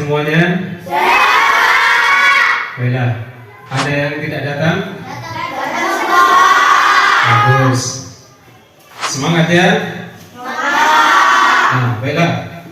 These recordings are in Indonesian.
semuanya? Baiklah. Ada yang tidak datang? Bagus. Semangat ya? Nah, baiklah.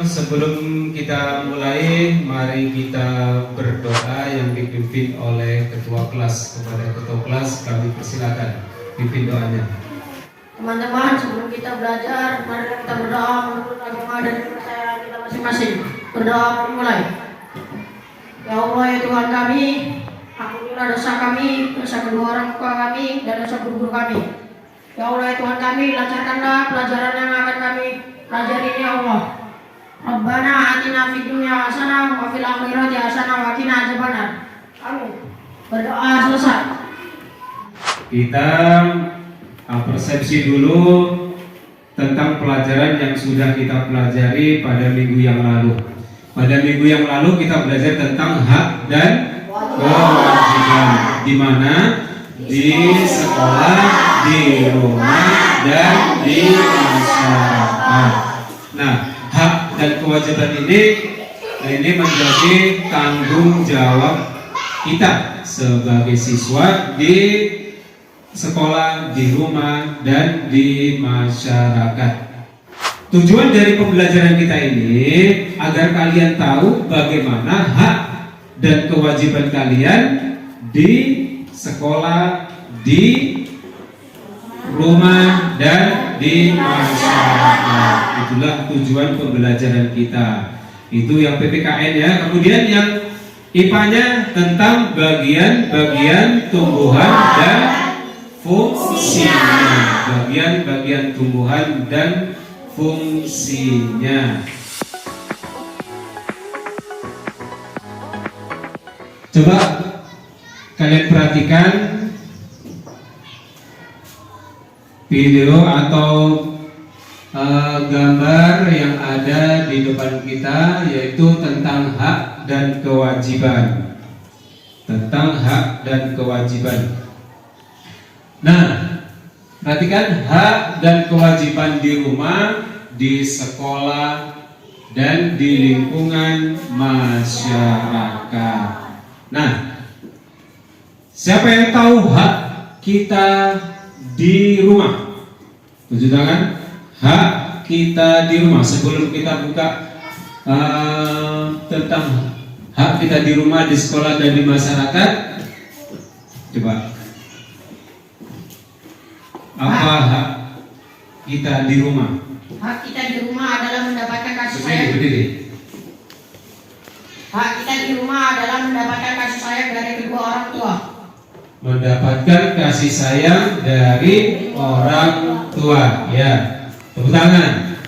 Sebelum kita mulai, mari kita berdoa yang dipimpin oleh ketua kelas. Kepada ketua kelas kami persilakan pimpin doanya. Teman-teman, sebelum kita belajar, mari kita berdoa menurut agama dan kepercayaan kita masing-masing. Berdoa mulai. Ya Allah, ya Tuhan kami, ampunilah dosa kami, dosa kedua orang tua kami, dan dosa guru kami. Ya Allah, ya Tuhan kami, lancarkanlah pelajaran yang akan kami pelajari ini, ya Allah. Rabbana atina fid dunya hasanah wa fil akhirati hasanah wa qina adzabannar. Amin. Berdoa selesai. Kita persepsi dulu tentang pelajaran yang sudah kita pelajari pada minggu yang lalu. Pada minggu yang lalu kita belajar tentang hak dan kewajiban, di mana di sekolah, di rumah, dan di masyarakat. Nah, hak dan kewajiban ini menjadi tanggung jawab kita sebagai siswa di sekolah, di rumah, dan di masyarakat. Tujuan dari pembelajaran kita ini agar kalian tahu bagaimana hak dan kewajiban kalian di sekolah, di rumah, dan di masyarakat. Itulah tujuan pembelajaran kita. Itu yang PPKN ya. Kemudian yang IPA-nya tentang bagian-bagian tumbuhan dan fungsinya, bagian-bagian tumbuhan dan fungsinya. Coba kalian perhatikan video atau gambar yang ada di depan kita, yaitu tentang hak dan kewajiban. Tentang hak dan kewajiban. Nah, perhatikan hak dan kewajiban di rumah, di sekolah, dan di lingkungan masyarakat. Nah, siapa yang tahu hak kita di rumah? Tunjuk tangan. Hak kita di rumah. Sebelum kita buka tentang hak kita di rumah, di sekolah, dan di masyarakat, coba. Apa hak kita di rumah? Hak kita di rumah adalah mendapatkan kasih sayang. Berdiri. Hak kita di rumah adalah mendapatkan kasih sayang dari kedua orang tua. Mendapatkan kasih sayang dari orang tua. Ya, tepuk tangan.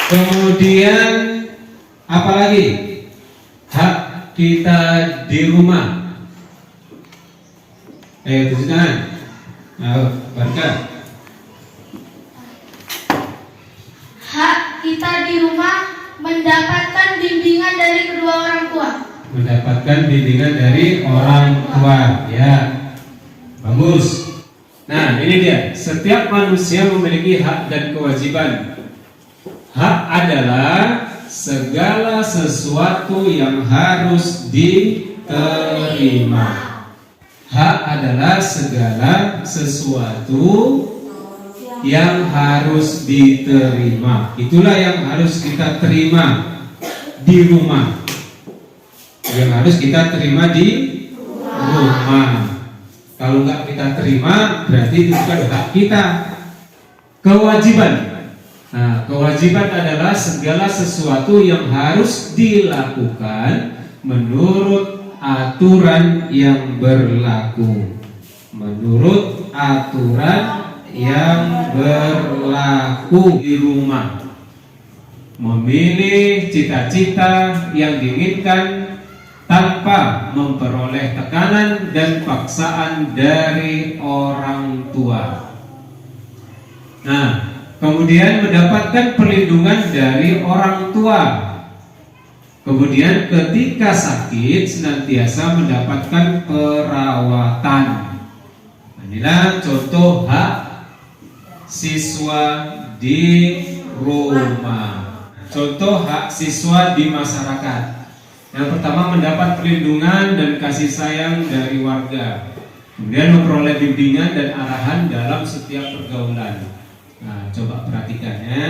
Kemudian apa lagi? Hak kita di rumah. Tunjuk tangan. Barka. Hak kita di rumah mendapatkan bimbingan dari kedua orang tua. Mendapatkan bimbingan dari orang tua. Ya, bagus. Nah, ini dia. Setiap manusia memiliki hak dan kewajiban. Hak adalah segala sesuatu yang harus diterima. Hak adalah segala sesuatu yang harus diterima. Itulah yang harus kita terima di rumah. Yang harus kita terima di rumah. Kalau nggak kita terima, berarti itu bukan hak kita. Kewajiban. Nah, kewajiban adalah segala sesuatu yang harus dilakukan menurut aturan yang berlaku. Menurut aturan yang berlaku di rumah. Memilih cita-cita yang diinginkan tanpa memperoleh tekanan dan paksaan dari orang tua. Nah, kemudian mendapatkan perlindungan dari orang tua. Kemudian ketika sakit senantiasa mendapatkan perawatan. Inilah contoh hak siswa di rumah. Contoh hak siswa di masyarakat. Yang pertama, mendapat perlindungan dan kasih sayang dari warga. Kemudian memperoleh bimbingan dan arahan dalam setiap pergaulan. Nah, coba perhatikan ya.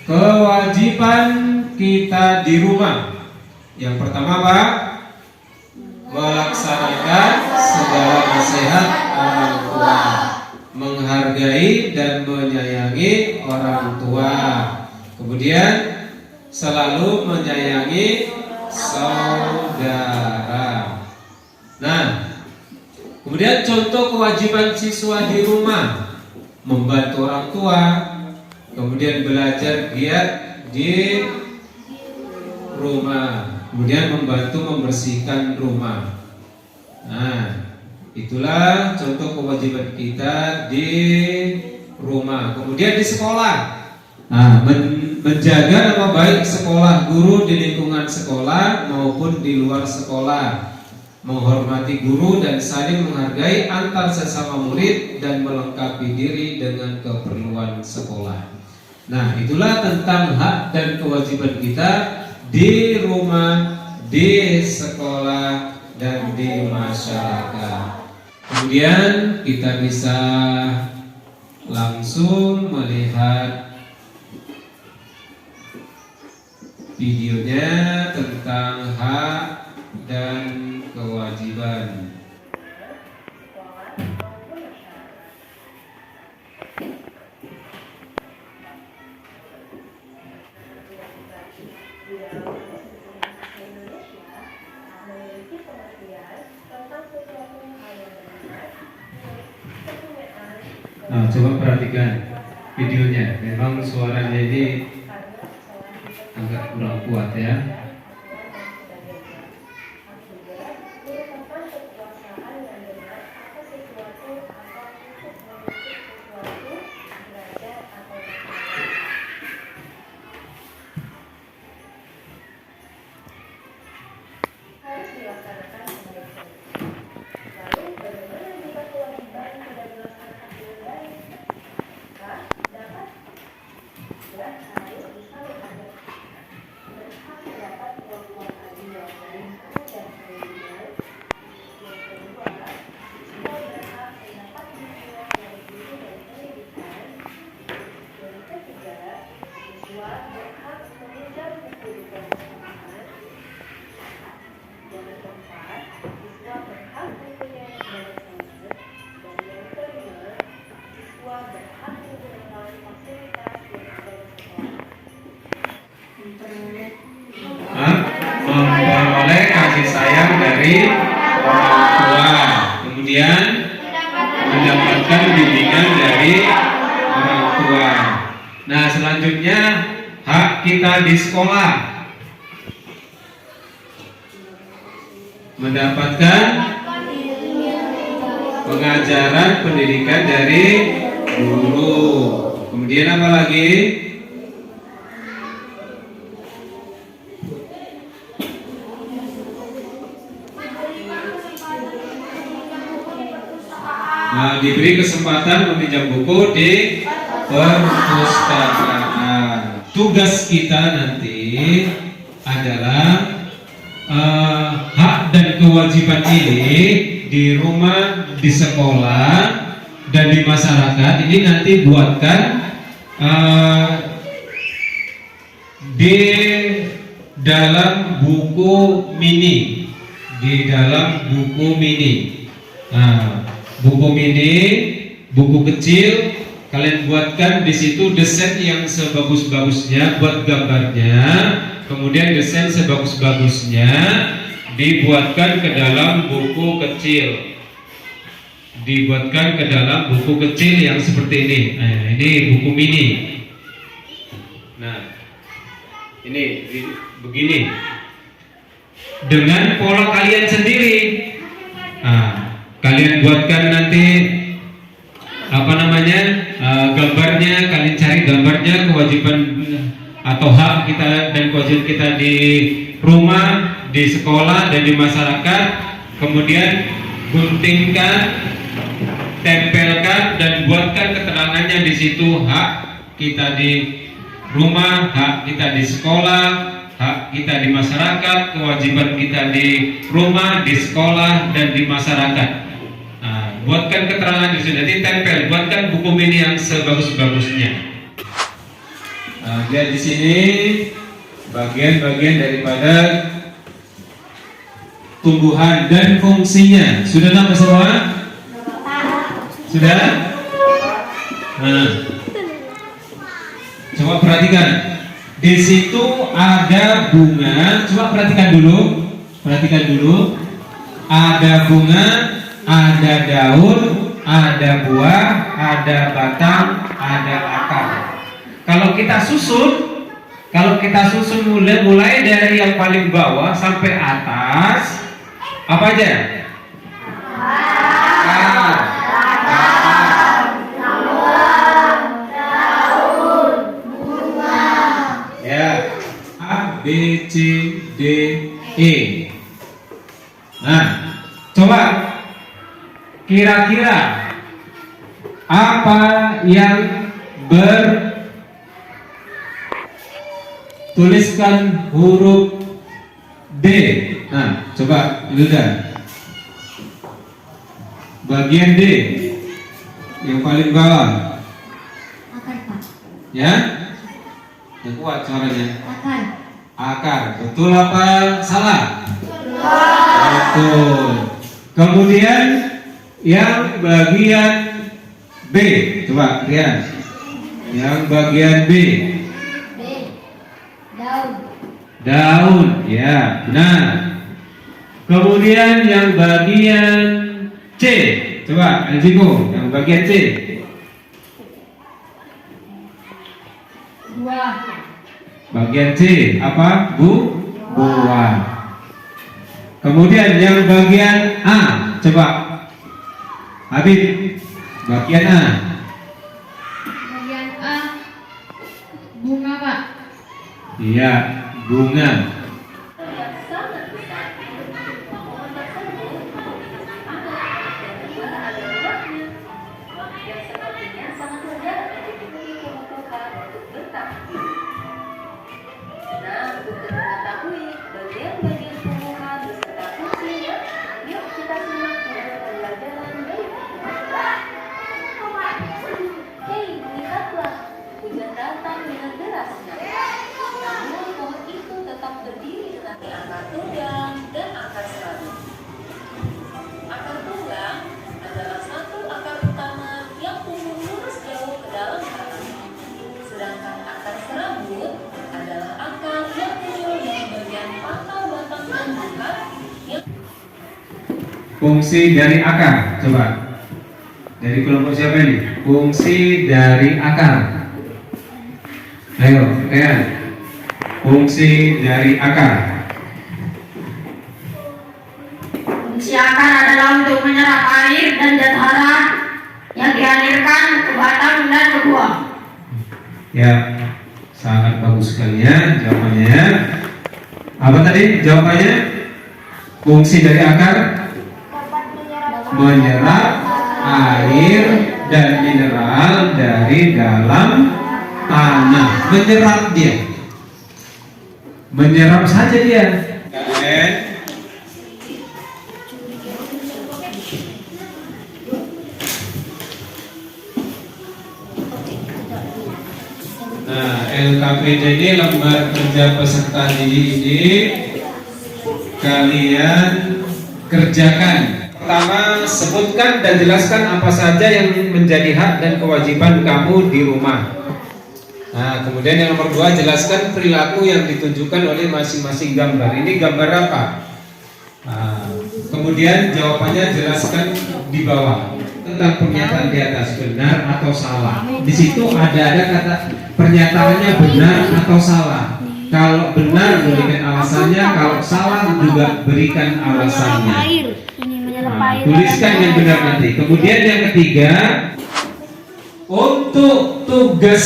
Kewajiban kita di rumah. Yang pertama Pak, melaksanakan segala nasihat orang tua, menghargai dan menyayangi orang tua. Kemudian selalu menyayangi saudara. Nah, kemudian contoh kewajiban siswa di rumah, membantu orang tua, kemudian belajar giat di rumah, kemudian membantu membersihkan rumah. Nah, itulah contoh kewajiban kita di rumah. Kemudian di sekolah, menjaga nama baik sekolah, guru di lingkungan sekolah maupun di luar sekolah, menghormati guru dan saling menghargai antar sesama murid dan melengkapi diri dengan keperluan sekolah. Nah, itulah tentang hak dan kewajiban kita di rumah, di sekolah, dan di masyarakat. Kemudian kita bisa langsung melihat videonya tentang hak dan kewajiban. Nah, coba perhatikan videonya. Memang suaranya ini agak kurang kuat ya. Memperoleh kasih sayang dari orang tua, kemudian mendapatkan bimbingan dari orang tua. Nah, selanjutnya hak kita di sekolah, mendapatkan pengajaran pendidikan dari guru. Kemudian apa lagi? Nah, diberi kesempatan meminjam buku di perpustakaan. Tugas kita nanti adalah hak dan kewajiban ini di rumah, di sekolah, dan di masyarakat ini nanti buatkan di dalam buku mini, di dalam buku mini. Nah, buku mini, buku kecil, kalian buatkan di situ desain yang sebagus-bagusnya, buat gambarnya, kemudian desain sebagus-bagusnya dibuatkan ke dalam buku kecil, dibuatkan ke dalam buku kecil yang seperti ini. Nah, ini buku mini. Nah, ini begini, dengan pola kalian sendiri. Nah, kalian buatkan nanti gambarnya, kalian cari gambarnya, kewajiban atau hak kita dan kewajiban kita di rumah, di sekolah, dan di masyarakat. Kemudian guntingkan, tempelkan, dan buatkan keterangannya di situ hak kita di rumah, hak kita di sekolah, hak kita di masyarakat, kewajiban kita di rumah, di sekolah, dan di masyarakat. Nah, buatkan keterangan di sini, nanti tempel, buatkan buku mini yang sebagus-bagusnya. Nah, lihat di sini bagian-bagian daripada tumbuhan dan fungsinya. Sudah nampak semua? Sudah? Nah, coba perhatikan. Di situ ada bunga. Coba perhatikan dulu. Perhatikan dulu. Ada bunga, ada daun, ada buah, ada batang, ada akar. Kalau kita susun mulai dari yang paling bawah sampai atas, apa aja? Akar, ya, A, B, C, D, E. Nah, coba kira-kira apa yang tuliskan huruf D? Nah, coba Ilda. Bagian D yang paling bawah. Akar, Pak. Ya? Yang kuat suaranya. Akar. Akar. Betul apa salah? Betul. Kemudian yang bagian B, coba lihat. Yang bagian B. Daun. Daun, ya, benar. Kemudian yang bagian C, coba Elviko, yang bagian C. Buah. Bagian C apa? Buah. Kemudian yang bagian A, coba Habib, bagian A. Bagian A. Bunga, Pak. Iya, bunga. Fungsi dari akar, coba dari kelompok siapa ini? Fungsi dari akar. Ayo, lihat. Fungsi dari akar. Fungsi akar adalah untuk menyerap air dan zat hara yang dialirkan ke batang dan ke buah. Ya, sangat bagus sekali ya jawabannya. Apa tadi jawabannya? Fungsi dari akar menyerap air dan mineral dari dalam tanah. Menyerap dia, menyerap saja dia. Nah, LKPD ini lembar kerja peserta didik ini kalian kerjakan. Pertama, sebutkan dan jelaskan apa saja yang menjadi hak dan kewajiban kamu di rumah. Nah, kemudian yang nomor 2, jelaskan perilaku yang ditunjukkan oleh masing-masing gambar. Ini gambar apa? Nah, kemudian jawabannya jelaskan di bawah tentang pernyataan di atas, benar atau salah. Di situ ada kata pernyataannya benar atau salah. Kalau benar berikan alasannya, kalau salah juga berikan alasannya. Nah, tuliskan yang benar nanti. Kemudian yang ketiga, untuk tugas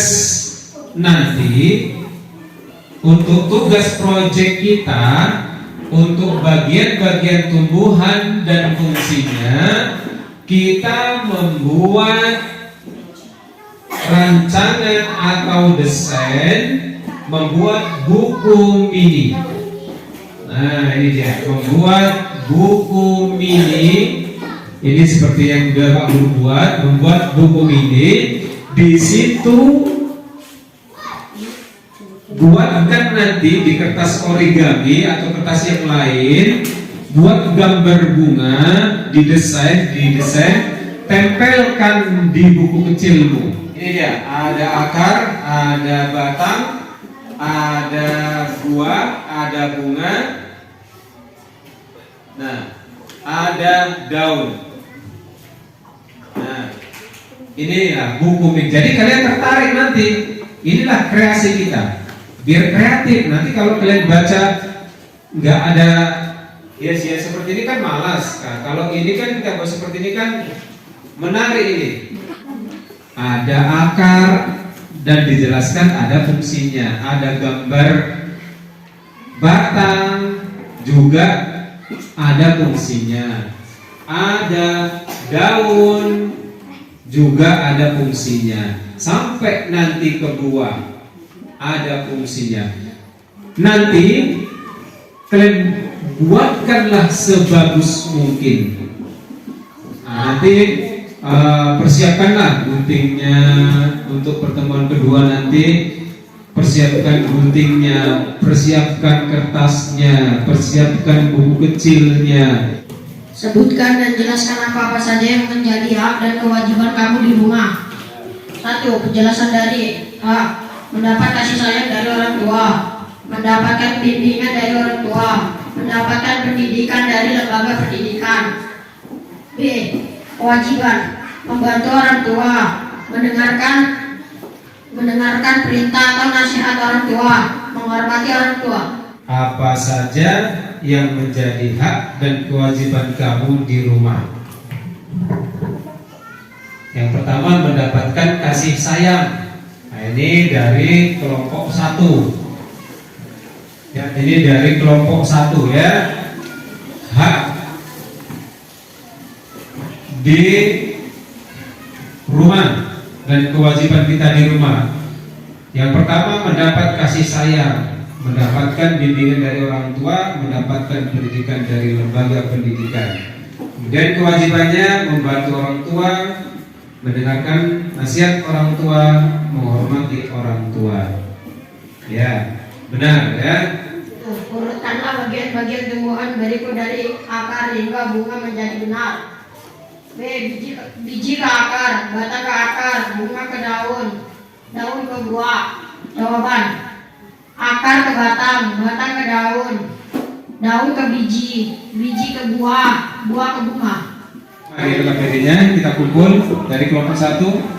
nanti, untuk tugas proyek kita, untuk bagian-bagian tumbuhan dan fungsinya, kita membuat rancangan atau desain membuat buku mini. Nah, ini dia, membuat buku mini. Ini seperti yang udah Pak Guru buat, membuat buku mini. Di situ buatkan nanti di kertas origami atau kertas yang lain, buat gambar bunga, didesain, tempelkan di buku kecilmu. Ini dia, ada akar, ada batang, ada buah, ada bunga, nah, ada daun. Nah, ini ya buku mini. Jadi kalian tertarik nanti. Inilah kreasi kita. Biar kreatif. Nanti kalau kalian baca nggak ada ya seperti ini kan malas. Nah, kalau ini kan kita buat seperti ini kan menarik ini. Ada akar dan dijelaskan ada fungsinya. Ada gambar batang juga ada fungsinya. Ada daun juga ada fungsinya. Sampai nanti ke buah ada fungsinya. Nanti kalian buatkanlah sebagus mungkin. Nah, nanti persiapkanlah guntingnya untuk pertemuan kedua nanti. Persiapkan guntingnya, persiapkan kertasnya, persiapkan buku kecilnya. Sebutkan dan jelaskan apa-apa saja yang menjadi hak dan kewajiban kamu di rumah. 1. Penjelasan dari A. Mendapat kasih sayang dari orang tua, mendapatkan bimbingan dari orang tua, mendapatkan pendidikan dari lembaga pendidikan. B. Kewajiban membantu orang tua, mendengarkan perintah atau nasihat orang tua, menghormati orang tua. Apa saja yang menjadi hak dan kewajiban kamu di rumah? Yang pertama, mendapatkan kasih sayang. Nah, ini dari kelompok 1. Ya, ini dari kelompok 1 ya. Hak di rumah dan kewajiban kita di rumah. Yang pertama, mendapat kasih sayang, mendapatkan bimbingan dari orang tua, mendapatkan pendidikan dari lembaga pendidikan. Kemudian kewajibannya membantu orang tua, mendengarkan nasihat orang tua, menghormati orang tua. Ya, benar ya. Urutkanlah bagian-bagian tumbuhan berikut dari akar hingga bunga menjadi benar. B. Biji ke akar, batang ke akar, bunga ke daun, daun ke buah. Jawaban: akar ke batang, batang ke daun, daun ke biji, biji ke buah, buah ke bunga. Mari materinya kita kumpul dari kelompok 1.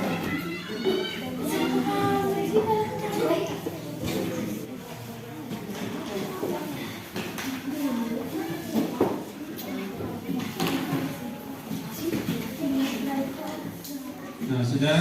Nah, sudah.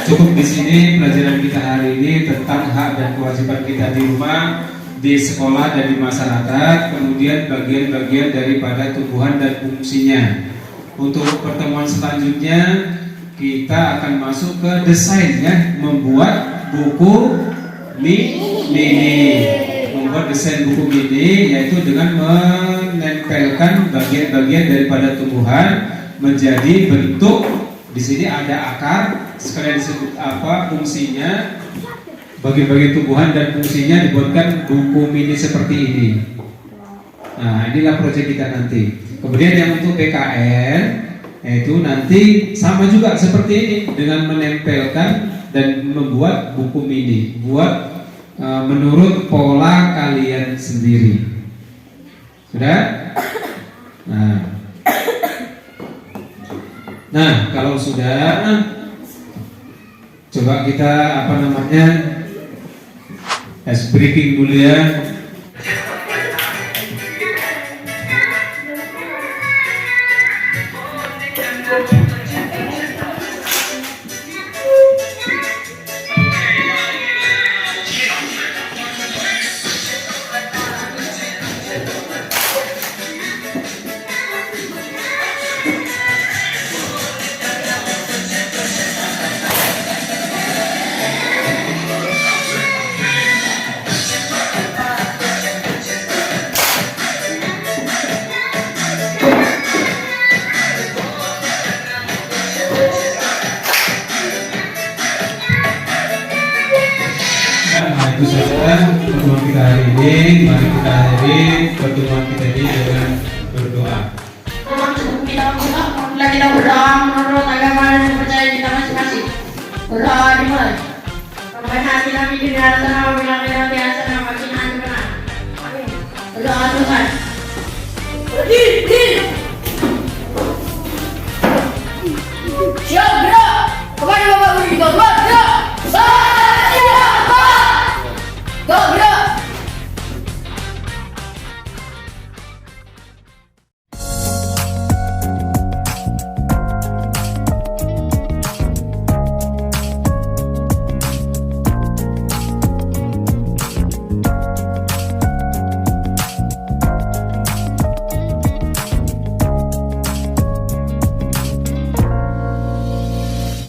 Cukup di sini pelajaran kita hari ini tentang hak dan kewajiban kita di rumah, di sekolah dan di masyarakat. Kemudian bagian-bagian daripada tumbuhan dan fungsinya. Untuk pertemuan selanjutnya kita akan masuk ke desain ya, membuat buku mini. Membuat desain buku mini yaitu dengan menempelkan bagian-bagian daripada tumbuhan menjadi bentuk. Di sini ada akar, sekalian disebut apa fungsinya, bagian-bagian tumbuhan dan fungsinya, dibuatkan buku mini seperti ini. Nah, inilah proyek kita nanti. Kemudian yang untuk PKN yaitu nanti sama juga seperti ini dengan menempelkan dan membuat buku mini, buat menurut pola kalian sendiri. Sudah? Nah, kalau sudah, coba kita ice breaking dulu ya. kita hari ini, mari kita akhiri pertemuan kita ini dengan berdoa. Sebelum kita berdoa, marilah kita berdoa menurut agama dan kepercayaan kita masing-masing. Berdoa dimulai. Rabbana atina fid dunya hasanah wa fil akhirati hasanah wa qina adzabannar. Amin. Berdoa Tuhan.